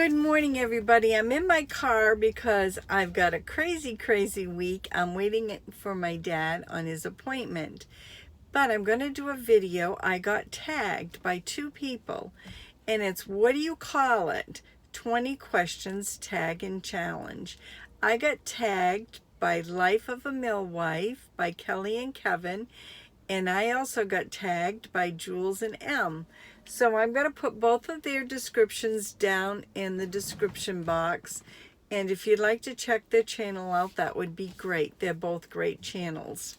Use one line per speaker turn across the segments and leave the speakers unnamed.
Good morning, everybody. I'm in my car because I've got a crazy week. I'm waiting for my dad on his appointment. But I'm going to do a video. I got tagged by two people, and it's, what do you call it? 20 questions tag and challenge. I got tagged by Life of a Millwife by Kelly and Kevin, and I also got tagged by Jewlz and M. So I'm going to put both of their descriptions down in the description box. And if you'd like to check their channel out, that would be great. They're both great channels.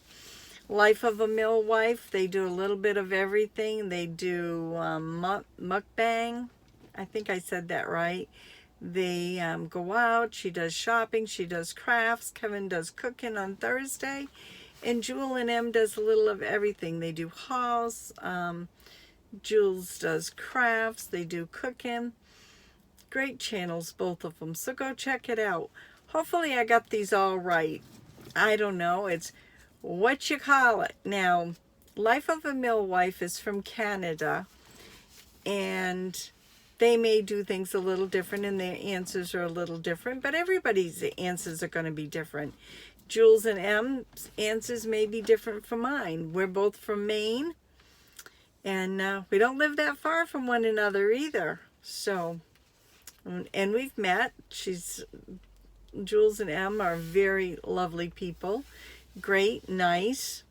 Life of a Millwife, they do a little bit of everything. They do mukbang. I think I said that right. They go out. She does shopping. She does crafts. Kevin does cooking on Thursday. And Jewel and M does a little of everything. They do hauls. Jewlz does crafts. They do cooking. Great channels, both of them. So go check it out. Hopefully I got these all right. I don't know. It's what you call it. Now, Life of a Millwife is from Canada. And they may do things a little different and their answers are a little different. But everybody's answers are going to be different. Jewlz and M's answers may be different from mine. We're both from Maine. And we don't live that far from one another either. So, and we've met. Jewlz and M are very lovely people. Great, nice.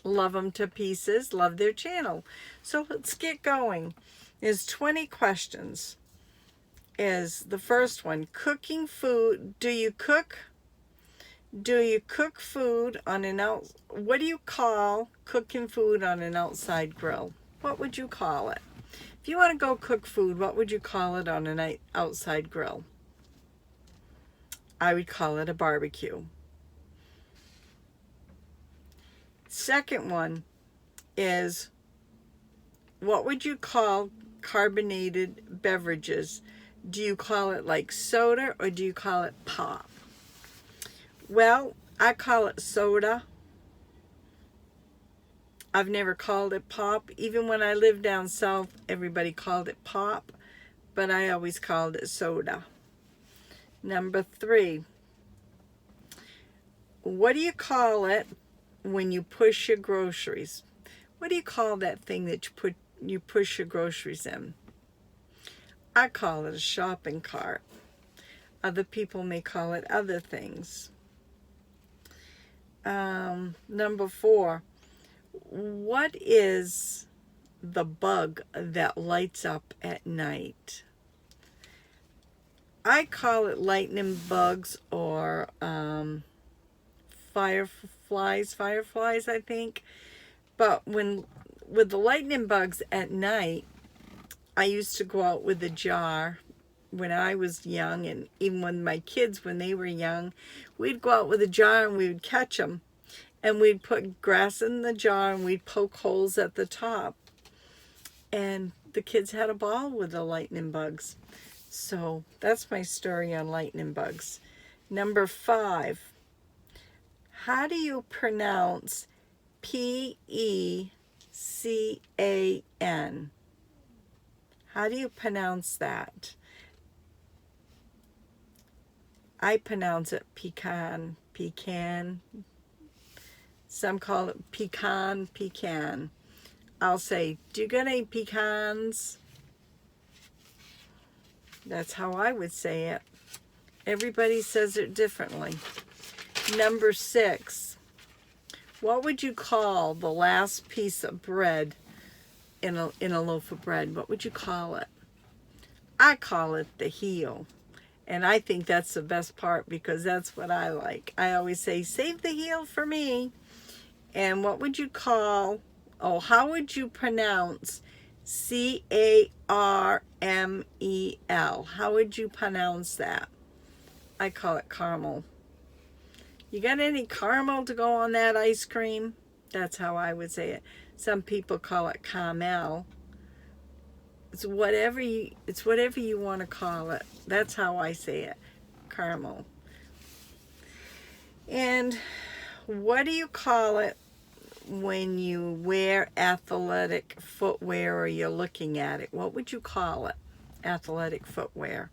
Love them to pieces. Love their channel. So let's get going. There's 20 questions. Is the first one, cooking food. Do you cook food on an what do you call cooking food on an outside grill? What would you call it? If you want to go cook food, what would you call it on an outside grill? I would call it a barbecue. Second one is, what would you call carbonated beverages? Do you call it like soda or do you call it pop? Well, I call it soda. I've never called it pop. Even when I lived down south, everybody called it pop, but I always called it soda. Number 3. What do you call it when you push your groceries? What do you call that thing that you push your groceries in? I call it a shopping cart. Other people may call it other things. Number 4. What is the bug that lights up at night? I call it lightning bugs or fireflies, I think. But with the lightning bugs at night, I used to go out with a jar when I was young, and even when my kids, when they were young, we'd go out with a jar and we would catch them. And we'd put grass in the jar and we'd poke holes at the top. And the kids had a ball with the lightning bugs. So that's my story on lightning bugs. Number 5. How do you pronounce P-E-C-A-N? How do you pronounce that? I pronounce it pecan. Some call it pecan. I'll say, do you got any pecans? That's how I would say it. Everybody says it differently. Number 6. What would you call the last piece of bread in a loaf of bread? What would you call it? I call it the heel. And I think that's the best part because that's what I like. I always say, save the heel for me. And what would you call, how would you pronounce C-A-R-M-E-L? How would you pronounce that? I call it caramel. You got any caramel to go on that ice cream? That's how I would say it. Some people call it caramel. It's whatever you want to call it. That's how I say it, caramel. And what do you call it when you wear athletic footwear or you're looking at it? What would you call it? Athletic footwear.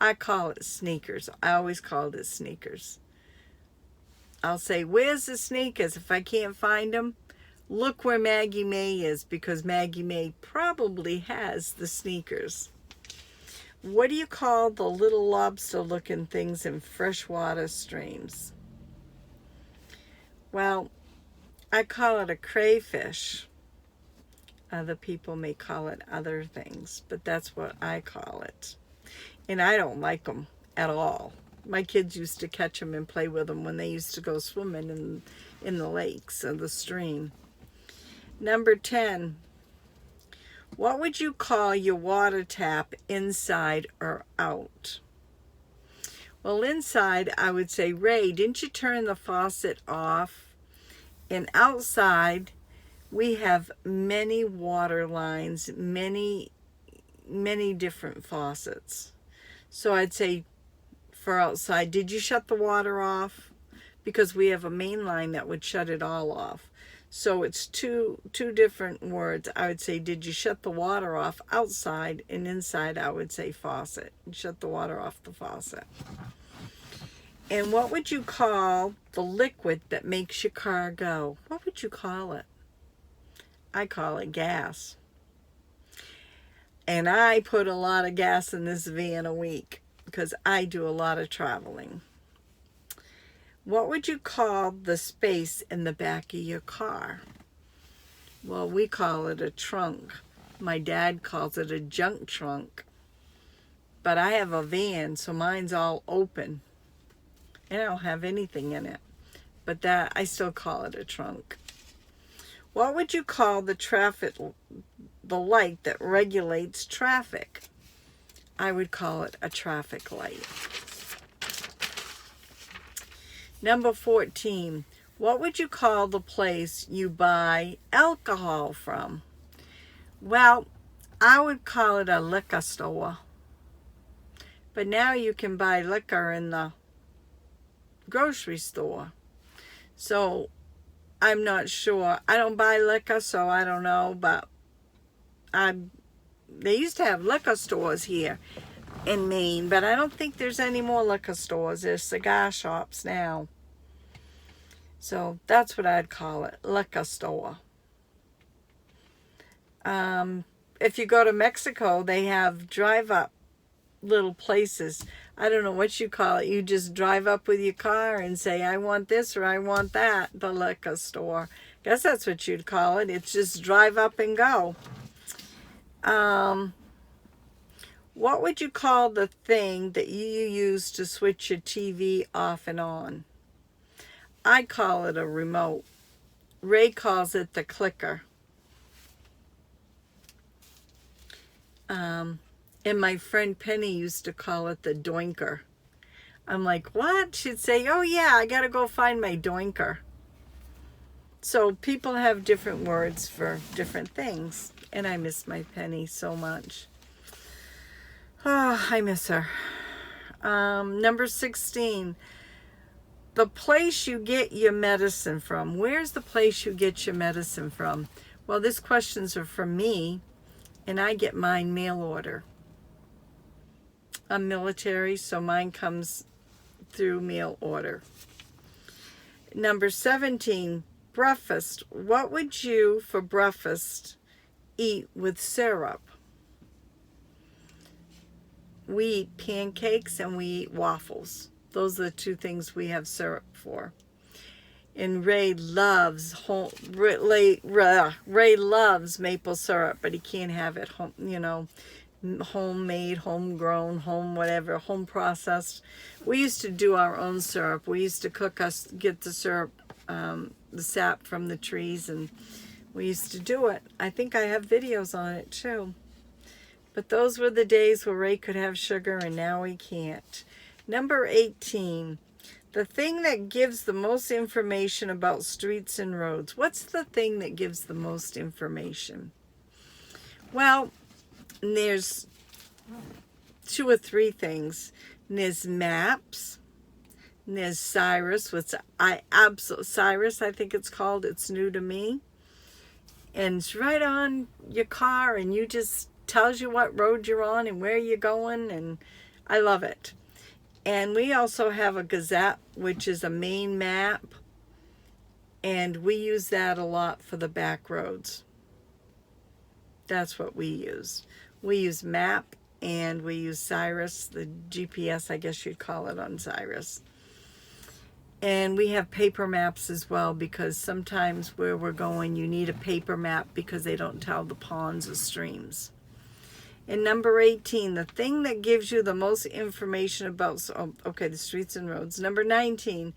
I call it sneakers. I always called it sneakers. I'll say, where's the sneakers? If I can't find them, look where Maggie May is, because Maggie May probably has the sneakers. What do you call the little lobster-looking things in freshwater streams? Well, I call it a crayfish. Other people may call it other things, but that's what I call it. And I don't like them at all. My kids used to catch them and play with them when they used to go swimming in the lakes or the stream. Number 10. What would you call your water tap, inside or out? Well, inside, I would say, Ray, didn't you turn the faucet off? And outside, we have many water lines, many different faucets. So I'd say for outside, did you shut the water off? Because we have a main line that would shut it all off. So it's two different words. I would say, did you shut the water off outside? And inside, I would say faucet. Shut the water off the faucet. And what would you call the liquid that makes your car go? What would you call it? I call it gas. And I put a lot of gas in this van a week because I do a lot of traveling. What would you call the space in the back of your car? Well, we call it a trunk. My dad calls it a junk trunk. But I have a van, so mine's all open. And I don't have anything in it. But that, I still call it a trunk. What would you call the light that regulates traffic? I would call it a traffic light. Number 14, what would you call the place you buy alcohol from? Well, I would call it a liquor store. But now you can buy liquor in the grocery store. So I'm not sure. I don't buy liquor, so I don't know, but they used to have liquor stores here in Maine, but I don't think there's any more liquor stores. There's cigar shops now. So that's what I'd call it, liquor store. If you go to Mexico, they have drive-up little places. I don't know what you call it. You just drive up with your car and say, I want this or I want that, the liquor store. Guess that's what you'd call it. It's just drive up and go. What would you call the thing that you use to switch your TV off and on? I call it a remote. Ray calls it the clicker. And my friend Penny used to call it the doinker. I'm like, what? She'd say, oh yeah, I gotta go find my doinker. So people have different words for different things. And I miss my Penny so much. Oh, I miss her. Number 16. The place you get your medicine from. Where's the place you get your medicine from? Well, these questions are from me, and I get mine mail order. I'm military, so mine comes through mail order. Number 17, breakfast. What would you, for breakfast, eat with syrup? We eat pancakes and we eat waffles. Those are the two things we have syrup for. And Ray loves Ray loves maple syrup, but he can't have it home, homemade, homegrown, home processed. We used to do our own syrup. We used to get the syrup, the sap from the trees, and we used to do it. I think I have videos on it too. But those were the days where Ray could have sugar, and now he can't. Number 18, the thing that gives the most information about streets and roads. What's the thing that gives the most information? Well, there's 2 or 3 things. There's maps. There's Cyrus, Cyrus, I think it's called. It's new to me. And it's right on your car, and you just tells you what road you're on and where you're going. And I love it. And we also have a Gazette, which is a Maine map, and we use that a lot for the back roads. That's what we use. We use map, and we use Cyrus, the GPS, I guess you'd call it, on Cyrus. And we have paper maps as well, because sometimes where we're going, you need a paper map because they don't tell the ponds or streams. And number 18, the thing that gives you the most information about, the streets and roads. Number 19,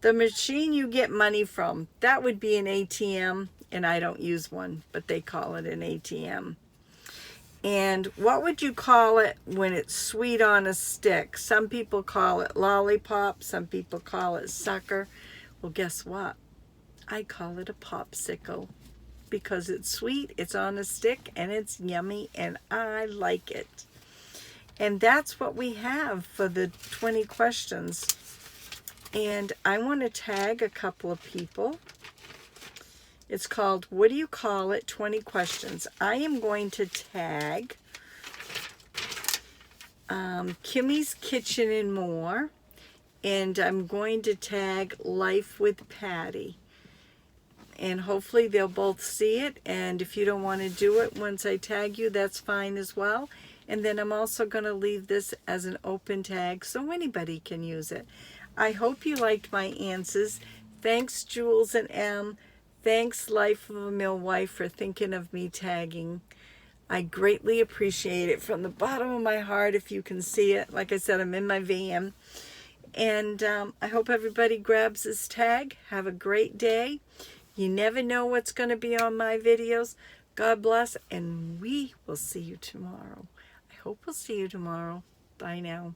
the machine you get money from. That would be an ATM, and I don't use one, but they call it an ATM. And what would you call it when it's sweet on a stick? Some people call it lollipop, some people call it sucker. Well, guess what? I call it a popsicle. Because it's sweet, it's on a stick, and it's yummy, and I like it. And that's what we have for the 20 questions. And I want to tag a couple of people. It's called, what do you call it, 20 questions. I am going to tag Kimmie's Kitchen&More, and I'm going to tag Life with Patti. And hopefully they'll both see it. And if you don't want to do it once I tag you, that's fine as well. And then I'm also going to leave this as an open tag so anybody can use it. I hope you liked my answers. Thanks, Jewlz and M. Thanks, Life of a Mill Wife, for thinking of me tagging. I greatly appreciate it from the bottom of my heart if you can see it. Like I said, I'm in my van. And I hope everybody grabs this tag. Have a great day. You never know what's going to be on my videos. God bless, and we will see you tomorrow. I hope we'll see you tomorrow. Bye now.